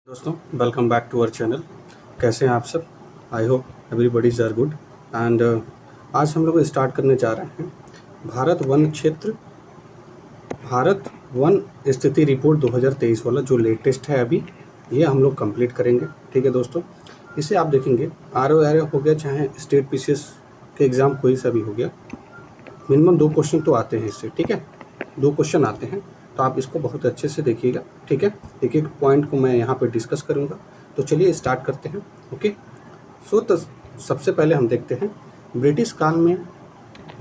दोस्तों, welcome back to our channel. कैसे हैं आप सब? I hope everybody's are good. And आज हम लोग स्टार्ट करने जा रहे हैं भारत वन स्थिति रिपोर्ट 2023 वाला जो लेटेस्ट है अभी ये हम लोग कंप्लीट करेंगे। ठीक है दोस्तों, इसे आप देखेंगे RO हो गया, चाहे स्टेट PCS के एग्ज़ाम कोई सा भी हो गया, मिनिमम 2 क्वेश्चन तो आते हैं इससे। ठीक है, 2 क्वेश्चन आते हैं, तो आप इसको बहुत अच्छे से देखिएगा। ठीक है, एक एक पॉइंट को मैं यहाँ पे डिस्कस करूँगा। तो चलिए स्टार्ट करते हैं। ओके, तो सबसे पहले हम देखते हैं ब्रिटिश काल में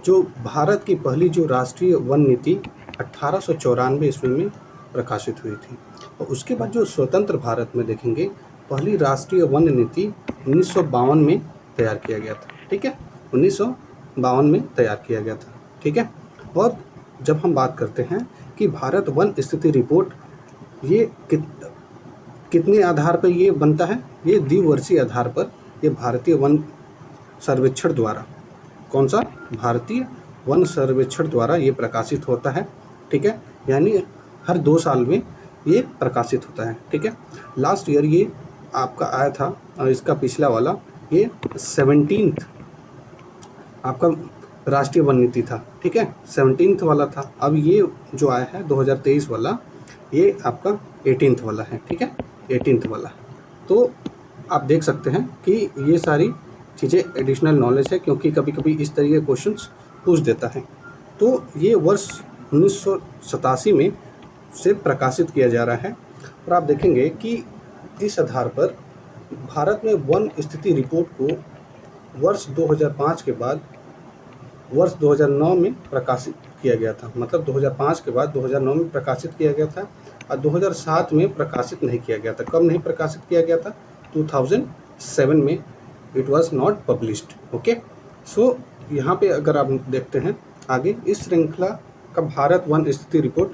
जो भारत की पहली जो राष्ट्रीय वन नीति 1894 ईस्वी में प्रकाशित हुई थी, और उसके बाद जो स्वतंत्र भारत में देखेंगे पहली राष्ट्रीय वन नीति 1952 में तैयार किया गया था। ठीक है, 1952 में तैयार किया गया था। ठीक है, और जब हम बात करते हैं कि भारत वन स्थिति रिपोर्ट ये कितने आधार पर ये बनता है, ये द्विवर्षीय आधार पर ये भारतीय वन सर्वेक्षण द्वारा, कौन सा, भारतीय वन सर्वेक्षण द्वारा ये प्रकाशित होता है। ठीक है, यानी हर 2 साल में ये प्रकाशित होता है। ठीक है, लास्ट ईयर ये आपका आया था, और इसका पिछला वाला ये 17th आपका राष्ट्रीय वन नीति था। ठीक है, 17th वाला था। अब ये जो आया है 2023 वाला, ये आपका 18th वाला है। ठीक है, 18th वाला। तो आप देख सकते हैं कि ये सारी चीज़ें एडिशनल नॉलेज है, क्योंकि कभी कभी इस तरीके के क्वेश्चंस पूछ देता है। तो ये वर्ष 1987 में से प्रकाशित किया जा रहा है, और आप देखेंगे कि इस आधार पर भारत में वन स्थिति रिपोर्ट को वर्ष 2005 के बाद वर्ष 2009 में प्रकाशित किया गया था। मतलब 2005 के बाद 2009 में प्रकाशित किया गया था, और 2007 में प्रकाशित नहीं किया गया था। कब नहीं प्रकाशित किया गया था? 2007 में it was not published. Okay, so यहाँ पे अगर आप देखते हैं आगे इस श्रृंखला का भारत वन स्थिति रिपोर्ट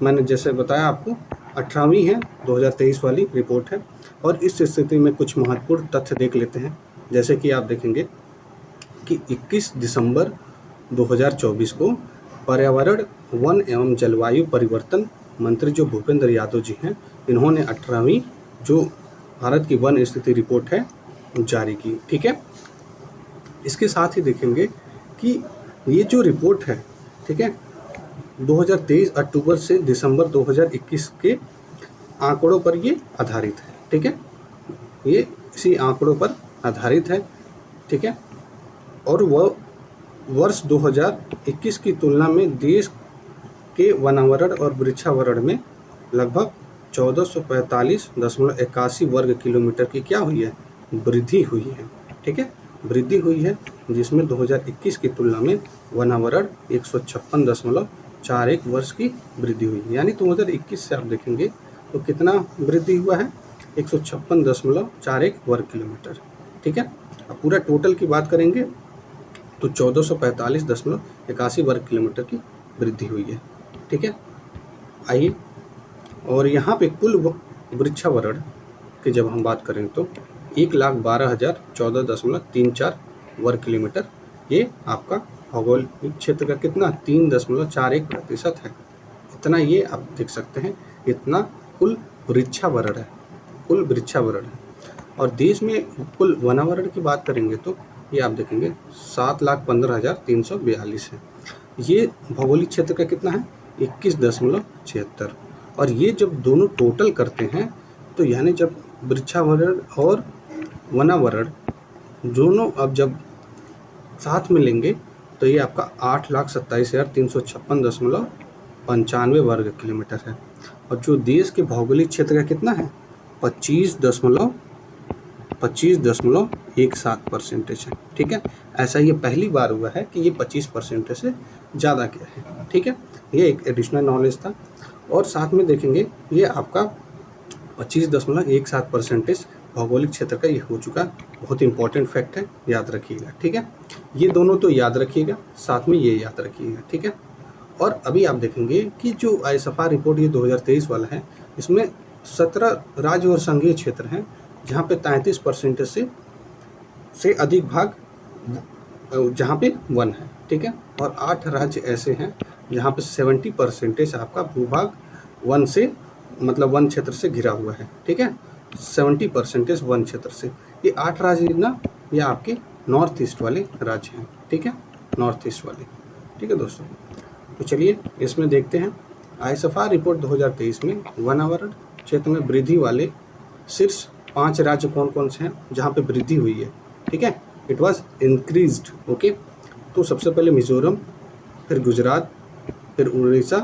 मैंने जैसे बताया आपको 18वीं है, 2023 वाली रिपोर्ट है। और इस स्थिति में कुछ महत्वपूर्ण तथ्य देख लेते हैं। जैसे कि आप देखेंगे कि 21 दिसंबर 2024 को पर्यावरण, वन एवं जलवायु परिवर्तन मंत्री जो भूपेंद्र यादव जी हैं, इन्होंने 18वीं जो भारत की वन स्थिति रिपोर्ट है जारी की। ठीक है, इसके साथ ही देखेंगे कि ये जो रिपोर्ट है, ठीक है, 2023 अक्टूबर से दिसंबर 2021 के आंकड़ों पर ये आधारित है। ठीक है, ये इसी आंकड़ों पर आधारित है। ठीक है, और वह वर्ष 2021 की तुलना में देश के वनावरण और वृक्षावरण में लगभग 1445.81 वर्ग किलोमीटर की क्या हुई है, वृद्धि हुई है। ठीक है, वृद्धि हुई है, जिसमें 2021 की तुलना में वनावरण 156.41 वर्ष की वृद्धि हुई है। यानी 2021 से आप देखेंगे तो कितना वृद्धि हुआ है, 156.41 वर्ग किलोमीटर। ठीक है, अब पूरा टोटल की बात करेंगे तो 1445.81 वर्ग किलोमीटर की वृद्धि हुई है। ठीक है, आइए, और यहाँ पे कुल वृक्षावरण की जब हम बात करें तो 1,12,014.34 वर्ग किलोमीटर ये आपका भौगोलिक क्षेत्र का कितना 3.41% है। इतना ये आप देख सकते हैं, इतना कुल वृक्षावरण है, कुल वृक्षावरण है। और देश में कुल वनावरण की बात करेंगे तो ये आप देखेंगे 7,15,342 है। ये भौगोलिक क्षेत्र का कितना है, 21.76। और ये जब दोनों टोटल करते हैं तो यानी जब वृक्षावरण और वनावरण दोनों अब जब साथ में लेंगे तो ये आपका 8,27,356.95 वर्ग किलोमीटर है। और जो देश के भौगोलिक क्षेत्र का कितना है, 25.17% है। ठीक है, ऐसा ये पहली बार हुआ है कि ये 25% से ज़्यादा क्या है। ठीक है, ये एक एडिशनल नॉलेज था। और साथ में देखेंगे ये आपका 25.17% भौगोलिक क्षेत्र का ये हो चुका, बहुत इंपॉर्टेंट फैक्ट है, याद रखिएगा। ठीक है, ये दोनों तो याद रखिएगा, साथ में ये याद रखिएगा। ठीक है, और अभी आप देखेंगे कि जो ISFR रिपोर्ट ये 2023 वाला है, इसमें 17 राज्य और संघीय क्षेत्र हैं जहाँ पे 33% से अधिक भाग जहाँ पे वन है। ठीक है, और 8 राज्य ऐसे हैं जहाँ पे 70% आपका भूभाग वन से मतलब वन क्षेत्र से घिरा हुआ है। ठीक है, 70% वन क्षेत्र से। ये 8 राज्य ना, ये आपके नॉर्थ ईस्ट वाले राज्य हैं, ठीक है, नॉर्थ ईस्ट वाले, ठीक है दोस्तों। तो चलिए इसमें देखते हैं आईएसएफआर रिपोर्ट 2023 में वनावरण क्षेत्र में वृद्धि वाले शीर्ष 5 राज्य कौन कौन से हैं जहाँ पे वृद्धि हुई है, ठीक है, इट वाज इंक्रीज्ड, ओके। तो सबसे पहले मिजोरम, फिर गुजरात, फिर उड़ीसा,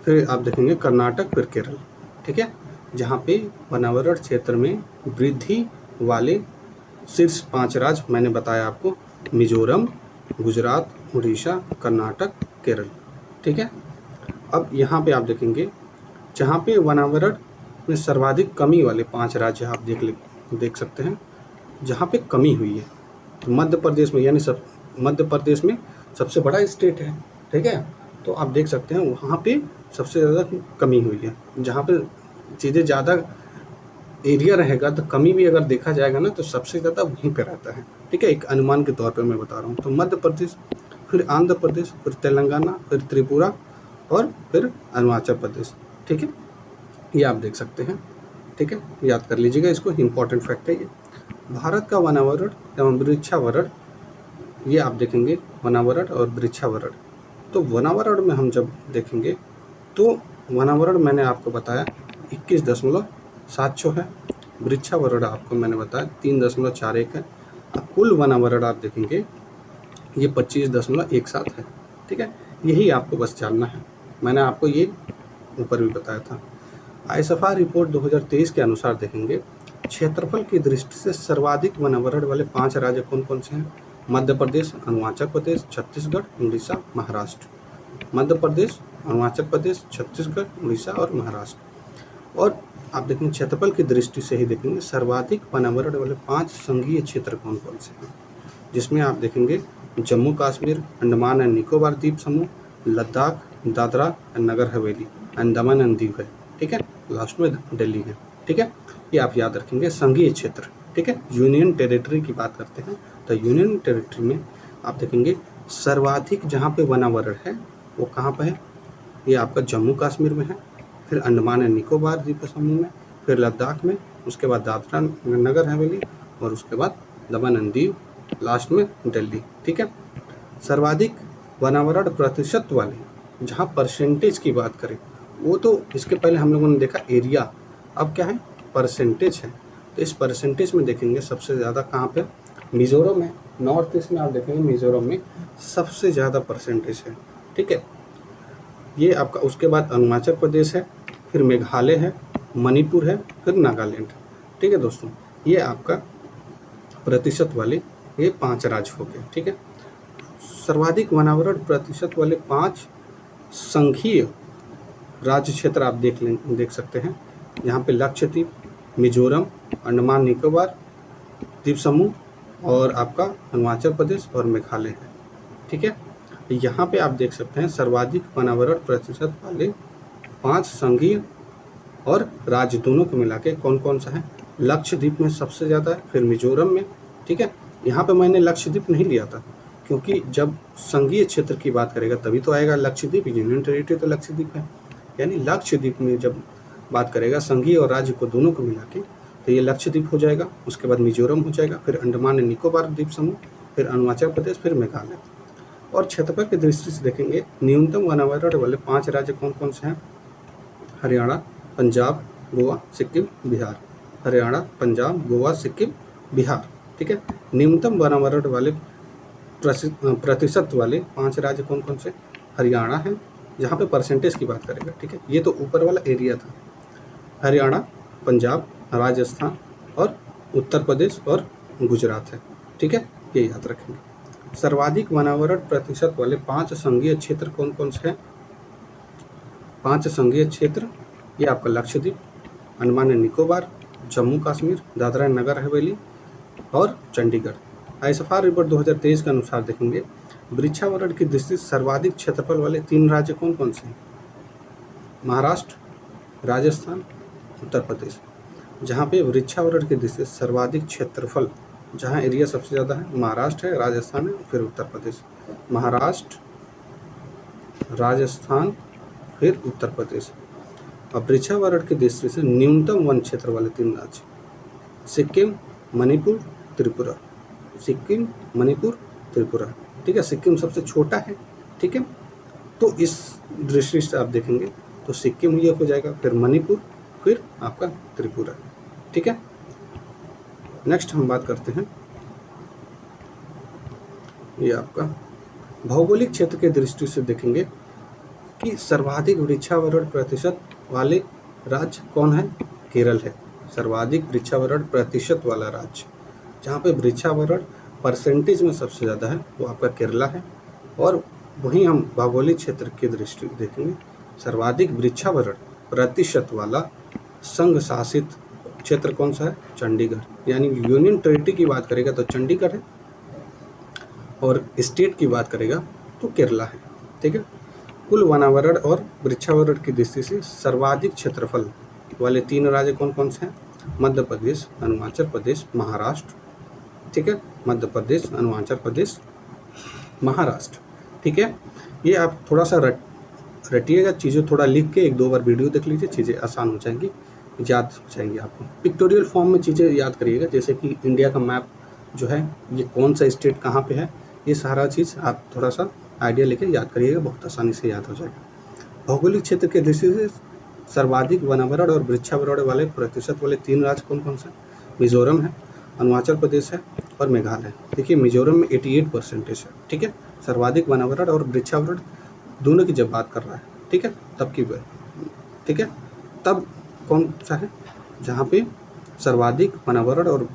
फिर आप देखेंगे कर्नाटक, फिर केरल, ठीक है, जहाँ पे वनावरण क्षेत्र में वृद्धि वाले शीर्ष 5 राज्य मैंने बताया आपको, मिजोरम, गुजरात, उड़ीसा, कर्नाटक, केरल, ठीक है। अब यहाँ पे आप देखेंगे जहाँ पे वनावरण में सर्वाधिक कमी वाले 5 राज्य आप देख सकते हैं जहाँ पे कमी हुई है। तो मध्य प्रदेश में, यानी मध्य प्रदेश में सबसे बड़ा स्टेट है, ठीक है, तो आप देख सकते हैं वहाँ पे सबसे ज़्यादा कमी हुई है। जहाँ पे चीज़ें ज़्यादा एरिया रहेगा तो कमी भी अगर देखा जाएगा ना तो सबसे ज़्यादा वहीं पे रहता है, ठीक है, एक अनुमान के तौर पे मैं बता रहा हूँ। तो मध्य प्रदेश, फिर आंध्र प्रदेश, फिर तेलंगाना, फिर त्रिपुरा और फिर अरुणाचल प्रदेश, ठीक है, ये आप देख सकते हैं, ठीक है, याद कर लीजिएगा इसको, इम्पॉर्टेंट फैक्ट है ये। भारत का वनावरण एवं वृक्षावरण, ये आप देखेंगे वनावरण और वृक्षावरण। तो वनावरण में हम जब देखेंगे तो वनावरण मैंने आपको बताया 21.76 है, वृक्षावरण आपको मैंने बताया 3.41 है, कुल वनावरण आप देखेंगे ये 25.17 है, ठीक है, यही आपको बस जानना है, मैंने आपको ये ऊपर भी बताया था। आईएसएफआर रिपोर्ट 2023 के अनुसार देखेंगे क्षेत्रफल की दृष्टि से सर्वाधिक वनावरण वाले 5 राज्य कौन कौन से हैं? मध्य प्रदेश, अरुणाचल प्रदेश, छत्तीसगढ़, उड़ीसा, महाराष्ट्र। मध्य प्रदेश, अरुणाचल प्रदेश, छत्तीसगढ़, उड़ीसा और महाराष्ट्र। और आप देखेंगे क्षेत्रफल की दृष्टि से ही देखेंगे सर्वाधिक वनावरण वाले 5 संघीय क्षेत्र कौन कौन से हैं, जिसमें आप देखेंगे जम्मू कश्मीर, अंडमान एंड निकोबार द्वीप समूह, लद्दाख, दादरा एंड नगर हवेली, अंडमान एंड दीव है, ठीक है, लास्ट में दिल्ली है, ठीक है, ये आप याद रखेंगे संघीय क्षेत्र, ठीक है। यूनियन टेरिटरी की बात करते हैं तो यूनियन टेरिटरी में आप देखेंगे सर्वाधिक जहाँ पे वनावरण है वो कहाँ पे है, ये आपका जम्मू कश्मीर में है, फिर अंडमान एंड निकोबार द्वीप समूह में, फिर लद्दाख में, उसके बाद दादरा नगर हवेली और उसके बाद दमन एंड दीव, लास्ट में दिल्ली, ठीक है। सर्वाधिक वनावरण प्रतिशत वाले जहाँ परसेंटेज की बात करें वो तो इसके पहले हम लोगों ने देखा एरिया, अब क्या है परसेंटेज है। तो इस परसेंटेज में देखेंगे सबसे ज़्यादा कहाँ पे, मिज़ोरम है, नॉर्थ ईस्ट में आप देखेंगे मिज़ोरम में सबसे ज़्यादा परसेंटेज है, ठीक है, ये आपका। उसके बाद अरुणाचल प्रदेश है, फिर मेघालय है, मणिपुर है, फिर नागालैंड, ठीक है दोस्तों, ये आपका प्रतिशत वाले ये 5 राज्य हो गए, ठीक है। सर्वाधिक वनावरण प्रतिशत वाले 5 संघीय राज्य क्षेत्र आप देख सकते हैं, यहाँ पे लक्षद्वीप, मिजोरम, अंडमान निकोबार द्वीप समूह और आपका अरुणाचल प्रदेश और मेघालय है, ठीक है। यहाँ पे आप देख सकते हैं सर्वाधिक वनावरण प्रतिशत वाले 5 संघीय और राज्य दोनों को मिला के कौन कौन सा है, लक्षद्वीप में सबसे ज़्यादा है, फिर मिजोरम में, ठीक है। यहाँ पे मैंने लक्षद्वीप नहीं लिया था क्योंकि जब संघीय क्षेत्र की बात करेगा तभी तो आएगा लक्षद्वीप, यूनियन टेरिटरी तो लक्षद्वीप है, यानी लक्षद्वीप में जब बात करेगा संघीय और राज्य को दोनों को मिला के तो ये लक्षद्वीप हो जाएगा, उसके बाद मिजोरम हो जाएगा, फिर अंडमान एंड निकोबार द्वीप समूह, फिर अरुणाचल प्रदेश, फिर मेघालय। और क्षेत्रफल की दृष्टि से देखेंगे न्यूनतम वनावरण वाले 5 राज्य कौन कौन से हैं, हरियाणा, पंजाब, गोवा, सिक्किम, बिहार। हरियाणा, पंजाब, गोवा, सिक्किम, बिहार, ठीक है। न्यूनतम वनावरण वाले प्रतिशत वाले 5 राज्य कौन कौन से, हरियाणा है जहाँ पे परसेंटेज की बात करेगा, ठीक है, ये तो ऊपर वाला एरिया था, हरियाणा, पंजाब, राजस्थान और उत्तर प्रदेश और गुजरात है, ठीक है, ये याद रखेंगे। सर्वाधिक वनावरण प्रतिशत वाले 5 संघीय क्षेत्र कौन कौन से हैं, 5 संघीय क्षेत्र ये आपका लक्षद्वीप, अंडमान एंड निकोबार, जम्मू कश्मीर, दादरा नगर हवेली और चंडीगढ़। आईएसएफआर रिपोर्ट 2023 के अनुसार देखेंगे वृक्षावरण की दृष्टि से सर्वाधिक क्षेत्रफल वाले 3 राज्य कौन कौन से हैं, महाराष्ट्र, राजस्थान, उत्तर प्रदेश। जहाँ पे वृक्षावरण की दृष्टि से सर्वाधिक क्षेत्रफल, जहाँ एरिया सबसे ज़्यादा है, महाराष्ट्र है, राजस्थान है, फिर उत्तर प्रदेश। महाराष्ट्र, राजस्थान, फिर उत्तर प्रदेश। और वृक्षावरण की दृष्टि से न्यूनतम वन क्षेत्र वाले 3 राज्य, सिक्किम, मणिपुर, त्रिपुरा। सिक्किम, मणिपुर, त्रिपुरा, ठीक है। सिक्किम सबसे छोटा है, ठीक है। तो इस दृष्टि से आप देखेंगे तो सिक्किम ये हो जाएगा, फिर मणिपुर, फिर आपका त्रिपुरा, ठीक है। नेक्स्ट हम बात करते हैं, ये आपका भौगोलिक क्षेत्र के दृष्टि से देखेंगे कि सर्वाधिक वृक्षावरण प्रतिशत वाले राज्य कौन है? केरल है। सर्वाधिक वृक्षावरण प्रतिशत वाला राज्य, जहाँ पे वृक्षावरण परसेंटेज में सबसे ज़्यादा है, वो आपका केरला है। और वहीं हम भौगोलिक क्षेत्र की दृष्टि देखेंगे, सर्वाधिक वृक्षावरण प्रतिशत वाला संघ शासित क्षेत्र कौन सा है? चंडीगढ़। यानी यूनियन टेरिटरी की बात करेगा तो चंडीगढ़ है, और स्टेट की बात करेगा तो केरला है, ठीक है। कुल वनावरण और वृक्षावरण की दृष्टि से सर्वाधिक क्षेत्रफल वाले 3 राज्य कौन कौन से हैं? मध्य प्रदेश, अरुणाचल प्रदेश, महाराष्ट्र, ठीक है। मध्य प्रदेश, अरुणाचल प्रदेश, महाराष्ट्र, ठीक है। ये आप थोड़ा सा रटिएगा, चीज़ें थोड़ा लिख के 1-2 बार वीडियो देख लीजिए, चीज़ें आसान हो जाएंगी, याद हो जाएंगी आपको। पिक्टोरियल फॉर्म में चीज़ें याद करिएगा, जैसे कि इंडिया का मैप जो है, ये कौन सा स्टेट कहाँ पे है, ये सारा चीज़ आप थोड़ा सा आइडिया लेके याद करिएगा, बहुत आसानी से याद हो जाएगा। भौगोलिक क्षेत्र के दृष्टि से सर्वाधिक वनावरण और वृक्षावरण वाले प्रतिशत वाले 3 राज्य कौन कौन से? मिजोरम है, अरुणाचल प्रदेश है, और मेघालय। देखिए मिजोरम में 88% है, ठीक है। सर्वाधिक वनावरण और वृक्षावरण दोनों की जब बात कर रहा है, ठीक है, तब की, ठीक है, तब कौन सा है जहाँ पे सर्वाधिक वनावरण और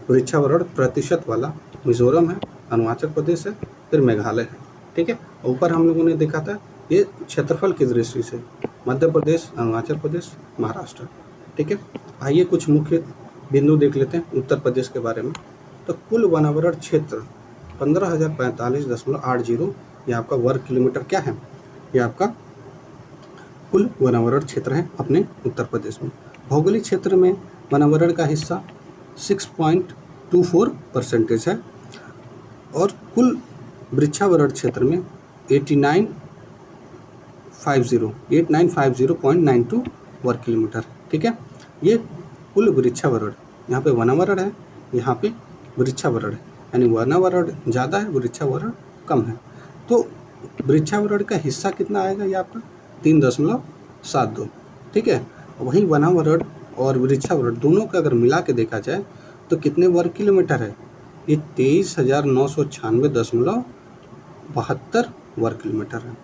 वृक्षावरण प्रतिशत वाला? मिजोरम है, अरुणाचल प्रदेश है, फिर मेघालय है, ठीक है। ऊपर हम लोगों ने देखा था ये क्षेत्रफल की दृष्टि से मध्य प्रदेश, अरुणाचल प्रदेश, महाराष्ट्र, ठीक है। आइए कुछ मुख्य बिंदु देख लेते हैं उत्तर प्रदेश के बारे में। तो कुल वनावरण क्षेत्र 15,045.80 ये आपका वर्ग किलोमीटर क्या है? ये आपका कुल वनावरण क्षेत्र है अपने उत्तर प्रदेश में। भौगोलिक क्षेत्र में वनावरण का हिस्सा 6.24% है, और कुल वृक्षावरण क्षेत्र में 8950.92 वर्ग किलोमीटर, ठीक है। ये कुल वृक्षावरण, यहाँ पे वनावरण है, यहाँ पे वृक्षावरण है, यानी वनावरण ज़्यादा है, वृक्षावरण कम है। तो वृक्षावरण का हिस्सा कितना आएगा? ये आपका 3.72, ठीक है। वहीं वनावरण और वृक्षावरण दोनों का अगर मिला के देखा जाए तो कितने वर्ग किलोमीटर है? ये 23,996.72 वर्ग किलोमीटर है।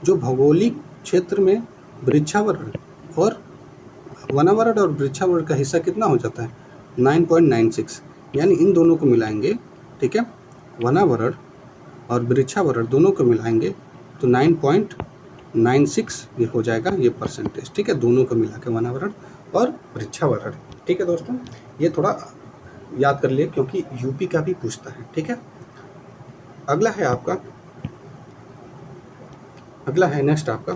जो भौगोलिक क्षेत्र में वृक्षावरण और वनावरण और वृक्षावरण का हिस्सा कितना हो जाता है? 9.96, यानी इन दोनों को मिलाएंगे, ठीक है, वनावरण और वृक्षावरण दोनों को मिलाएंगे तो 9.96 ये हो जाएगा, ये परसेंटेज, ठीक है, दोनों को मिला के वनावरण और वृक्षावरण, ठीक है दोस्तों। ये थोड़ा याद कर लिए क्योंकि यूपी का भी पूछता है, ठीक है। अगला है नेक्स्ट आपका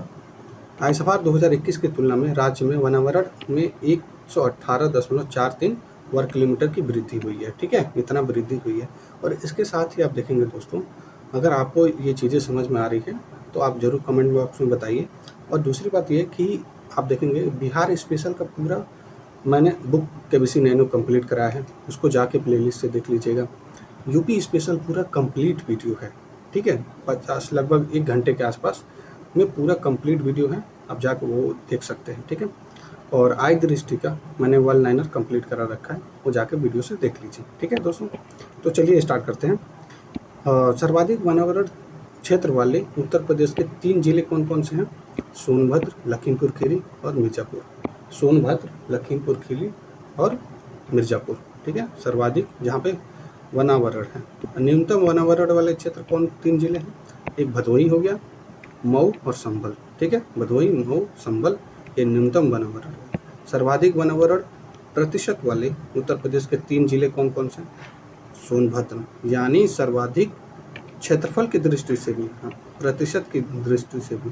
आयसभार 2021 की तुलना में राज्य में वनावरण में 118.43 वर्ग किलोमीटर की वृद्धि हुई है, ठीक है, इतना वृद्धि हुई है। और इसके साथ ही आप देखेंगे दोस्तों, अगर आपको ये चीज़ें समझ में आ रही है तो आप ज़रूर कमेंट बॉक्स में बताइए। और दूसरी बात ये कि आप देखेंगे बिहार स्पेशल का पूरा मैंने बुक केबीसी नैनो कंप्लीट कराया है, उसको जाके प्लेलिस्ट से देख लीजिएगा। यूपी स्पेशल पूरा कंप्लीट वीडियो है, ठीक है, 50 लगभग 1 घंटे के आसपास में पूरा कंप्लीट वीडियो है, आप जाकर वो देख सकते हैं, ठीक है। और आई दृष्टि का मैंने 1-लाइनर कंप्लीट करा रखा है, वो जाकर वीडियो से देख लीजिए, ठीक है दोस्तों। तो चलिए स्टार्ट करते हैं। सर्वाधिक वनावरण क्षेत्र वाले उत्तर प्रदेश के 3 जिले कौन कौन से हैं? सोनभद्र, लखीमपुर खीरी और मिर्ज़ापुर। सोनभद्र, लखीमपुर खीरी और मिर्ज़ापुर, ठीक है, सर्वाधिक जहाँ पे वनावरण है। न्यूनतम वनावरण वाले क्षेत्र कौन 3 जिले हैं? एक भदोही हो गया, मऊ और संभल, ठीक है, भदोही, मऊ, संभल, ये न्यूनतम वनावरण है। सर्वाधिक वनावरण प्रतिशत वाले उत्तर प्रदेश के 3 जिले कौन कौन से? सोनभद्र, यानी सर्वाधिक क्षेत्रफल की दृष्टि से भी, हाँ, प्रतिशत की दृष्टि से भी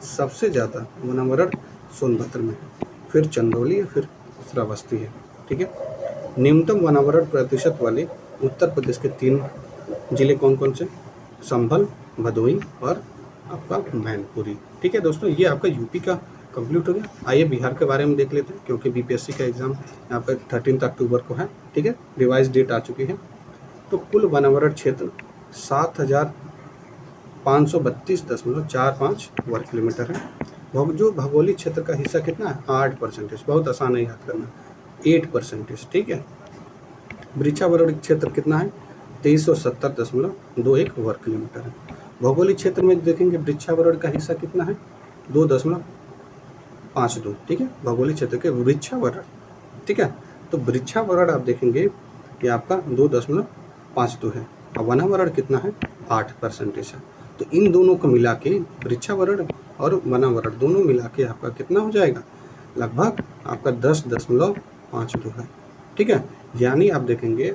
सबसे ज़्यादा वनावरण सोनभद्र में है, फिर चंदौली, फिर श्रावस्ती है, ठीक है। न्यूनतम वनावरण प्रतिशत वाले उत्तर प्रदेश के 3 जिले कौन कौन से? संभल, भदोही और आपका मैनपुरी, ठीक है दोस्तों। ये आपका यूपी का कंप्लीट हो गया। आइए बिहार के बारे में देख लेते हैं, क्योंकि बीपीएससी का एग्ज़ाम यहाँ पर 13 अक्टूबर को है, ठीक है, रिवाइज डेट आ चुकी है। तो कुल वनावरण क्षेत्र 7,532.45 वर्ग किलोमीटर है। जो भौगोलिक क्षेत्र का हिस्सा कितना है, 8%, बहुत आसान है याद करना, 8%, ठीक है। वृक्षावरण क्षेत्र कितना है, 2370.21 वर्ग किलोमीटर है। भौगोलिक क्षेत्र में देखेंगे वृक्षावरण का हिस्सा कितना है, 2.52, ठीक है, भौगोलिक क्षेत्र के वृक्षावरण, ठीक है। तो वृक्षावरण आप देखेंगे ये आपका 2.52 है, और वनावरण कितना है, 8% है। तो इन दोनों को मिला के वृक्षावरण और वनावरण दोनों मिला के आपका कितना हो जाएगा, लगभग आपका 10.52 है, ठीक है। यानी आप देखेंगे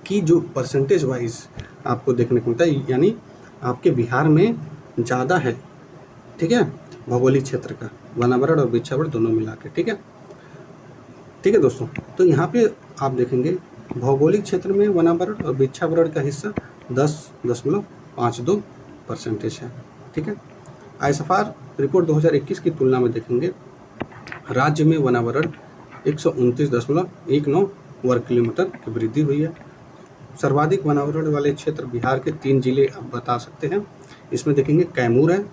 कि जो परसेंटेज वाइज आपको देखने को मिलता है, यानी आपके बिहार में ज़्यादा है, ठीक है, भौगोलिक क्षेत्र का, वनावरण और वृक्षावरण दोनों मिला के, ठीक है, ठीक है दोस्तों। तो यहाँ पे आप देखेंगे भौगोलिक क्षेत्र में वनावरण और वृक्षावरण का हिस्सा 10.52% है, ठीक है। आईएसएफआर रिपोर्ट 2021 की तुलना में देखेंगे राज्य में वनावरण 129.19 वर्ग किलोमीटर की वृद्धि हुई है। सर्वाधिक वनावरण वाले क्षेत्र बिहार के 3 जिले आप बता सकते हैं। इसमें देखेंगे कैमूर है,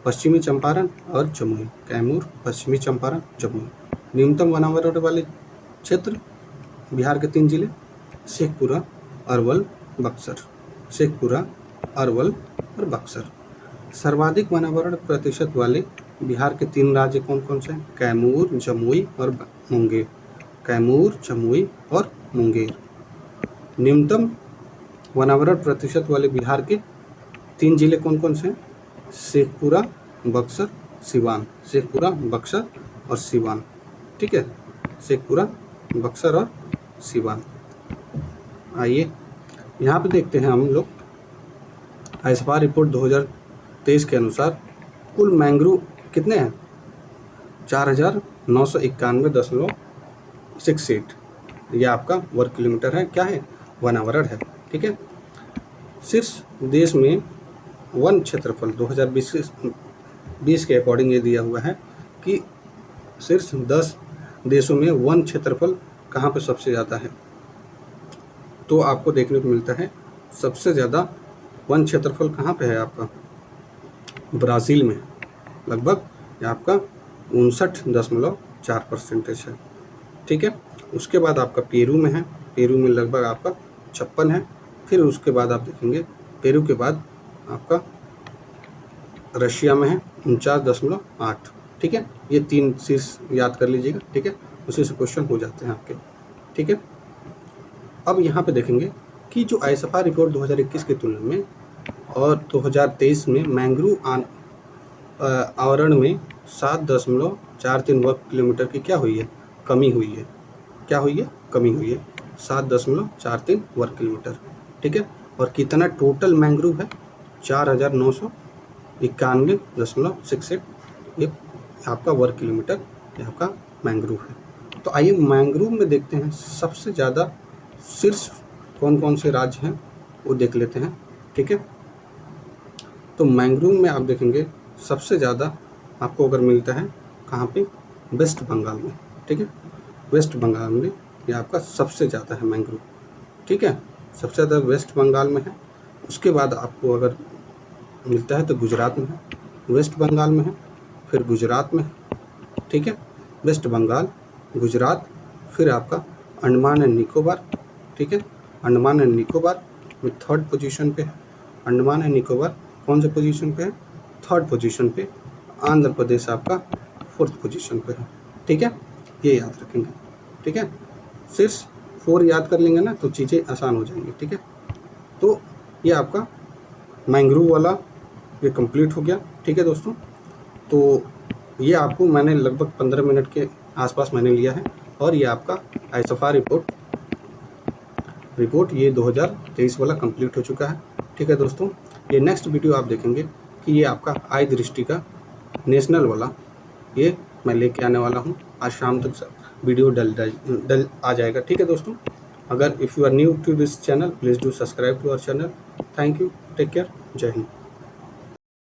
पश्चिमी चंपारण और जमुई। कैमूर, पश्चिमी चंपारण, जमुई। न्यूनतम वनावरण वाले क्षेत्र बिहार के 3 जिले शेखपुरा, अरवल, बक्सर। शेखपुरा, अरवल और बक्सर। सर्वाधिक वनावरण प्रतिशत वाले बिहार के 3 राज्य कौन कौन से हैं, कैमूर, जमुई और मुंगेर। कैमूर, जमुई और मुंगेर। न्यूनतम वनावरण प्रतिशत वाले बिहार के 3 जिले कौन कौन से हैं, शेखपुरा, बक्सर, सिवान। शेखपुरा, बक्सर और सिवान, ठीक है, शेखपुरा, बक्सर और सिवान। आइए यहाँ पे देखते हैं हम लोग आईएसएफआर रिपोर्ट 2023 के अनुसार कुल मैंग्रोव कितने हैं, 4,991.68, यह आपका वर्ग किलोमीटर है, क्या है, वनावरण है, ठीक है। शीर्ष देश में वन क्षेत्रफल 2020 के अकॉर्डिंग ये दिया हुआ है कि शीर्ष 10 देशों में वन क्षेत्रफल कहाँ पे सबसे ज़्यादा है। तो आपको देखने को मिलता है सबसे ज़्यादा वन क्षेत्रफल कहाँ पे है आपका, ब्राज़ील में, लगभग आपका 59.4% है, ठीक है। उसके बाद आपका पेरू में है, पेरू में लगभग आपका 56 है। फिर उसके बाद आप देखेंगे पेरू के बाद आपका रशिया में है 49.8, ठीक है। ये 3 शीर्ष याद कर लीजिएगा, ठीक है, उसी से क्वेश्चन हो जाते हैं आपके, ठीक है। अब यहाँ पे देखेंगे कि जो आईएसएफआर रिपोर्ट 2021 की तुलना में और 2023 में मैंग्रोव आवरण में 7.43 वर्ग किलोमीटर की क्या हुई है, कमी हुई है। क्या हुई है, कमी हुई है, 7.43 वर्ग किलोमीटर, ठीक है। और कितना टोटल मैंग्रोव है, 4,991.68, ये आपका वर्ग किलोमीटर ये आपका मैंग्रोव है। तो आइए मैंग्रोव में देखते हैं सबसे ज़्यादा शीर्ष कौन कौन से राज्य हैं वो देख लेते हैं, ठीक है। तो मैंग्रोव में आप देखेंगे सबसे ज़्यादा आपको अगर मिलता है कहाँ पे, वेस्ट बंगाल में, ठीक है, वेस्ट बंगाल में ये आपका सबसे ज़्यादा है मैंग्रोव, ठीक है, सबसे ज़्यादा वेस्ट बंगाल में है। उसके बाद आपको अगर मिलता है तो गुजरात में है, वेस्ट बंगाल में है, फिर गुजरात में है, ठीक है, वेस्ट बंगाल, गुजरात, फिर आपका अंडमान एंड निकोबार, ठीक है, अंडमान एंड निकोबार में 3rd पोजीशन पे है। अंडमान एंड निकोबार कौन से पोजीशन पे है, 3rd पोजीशन पे। आंध्र प्रदेश आपका 4th पोजीशन पे है, ठीक है, ये याद रखेंगे, ठीक है। शीर्ष 4 याद कर लेंगे ना तो चीज़ें आसान हो जाएंगी, ठीक है। तो ये आपका मैंग्रोव वाला ये कंप्लीट हो गया, ठीक है दोस्तों। तो ये आपको मैंने लगभग 15 मिनट के आसपास मैंने लिया है, और ये आपका आईएसएफआर रिपोर्ट ये 2023 वाला कंप्लीट हो चुका है, ठीक है दोस्तों। ये नेक्स्ट वीडियो आप देखेंगे कि ये आपका आय दृष्टि का नेशनल वाला ये मैं लेके आने वाला हूँ। आज शाम तक वीडियो डल आ जाएगा, ठीक है दोस्तों। अगर if you are new to this channel please do subscribe to our channel. Thank you, take care, जय हिंद।